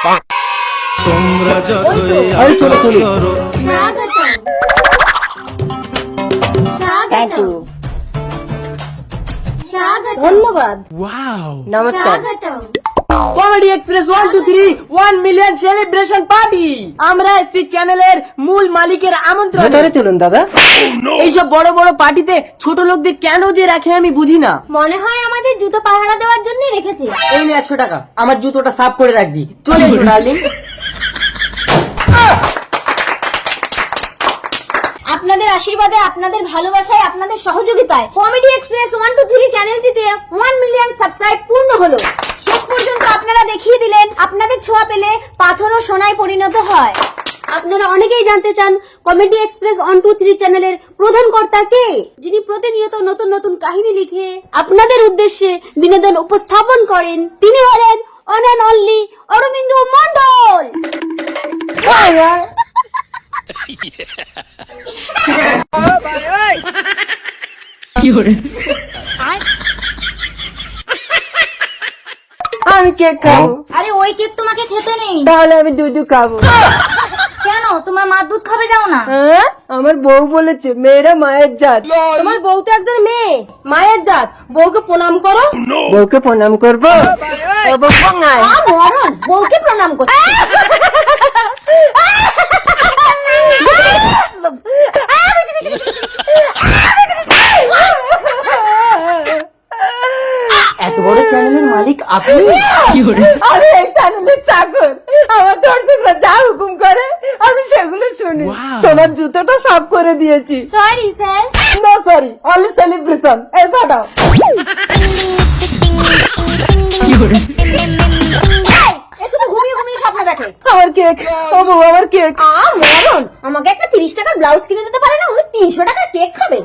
তোমরা আরে চলো চলো। থ্যাংক ইউ, ধন্যবাদ। নমস্কার। Comedy express 1 2 3 1 million celebration party. আমরা এসছি চ্যানেলের মূল মালিকের আমন্ত্রণে। ভেতরে চলুন দাদা। এইসব বড় বড় পার্টিতে ছোট লোকদের কেন যে রাখে আমি বুঝি না। মনে হয় আমাদের জুতো পাহারা দেওয়ার জন্য রেখেছে। এই নে 100 টাকা, আমার জুতোটা সাফ করে রাখবি। চলে এসো ডার্লিং। আপনাদের আশীর্বাদে, আপনাদের ভালোবাসায়, আপনাদের সহযোগিতায় কমেডি এক্সপ্রেস 1 2 3 চ্যানেলটিতে 1 মিলিয়ন সাবস্ক্রাইব পূর্ণ হলো। শেষ পর্যন্ত আপনারা দেখিয়ে দিলেন আপনাদের ছোঁয়া পেলে পাথরও সোনায় পরিণত হয়। আপনারা অনেকেই জানতে চান কমেডি এক্সপ্রেস 1 2 3 চ্যানেলের প্রধান কর্তা কে, যিনি প্রতিনিয়ত নতুন নতুন কাহিনী লিখে আপনাদের উদ্দেশ্যে বিনোদন উপস্থাপন করেন। তিনি হলেন অন অ্যান্ড অনলি অরবিন্দ মণ্ডল। আমি কেক খাবো। আরে ওই কেক তোমাকে খেতে নেই। তাহলে আমি দুধ খাবো। কেন, তোমার মা দুধ খাবে যাও না? হ্যাঁ, আমার বউ বলেছে মেয়েরা মায়ের জাত। তোমার বউ তো একজন মেয়ে, মায়ের জাত। বউকে প্রণাম করো। বউকে প্রণাম করবো। ও বউ কোঙায়। মরণ, বউকে প্রণাম করো। এত বড় চ্যানেলের মালিক আপনি? আমি এই চ্যানেলের চাকর। আমার দর্শকরা যা হুকুম করে আমি সেগুলো শুনি। তোমার জুতোটা সাফ করে দিয়েছি। Sorry sir. No sorry, only celebration. এই ফাটাও। এ শুধু ঘুমিয়ে ঘুমিয়ে স্বপ্ন দেখে। আমার কেক। ও বউ, আমার কেক। মরণ, আমাকে একটা 30 টাকার ব্লাউজ কিনে দিতে পারে না, ওই 300 টাকার কেক খাবে।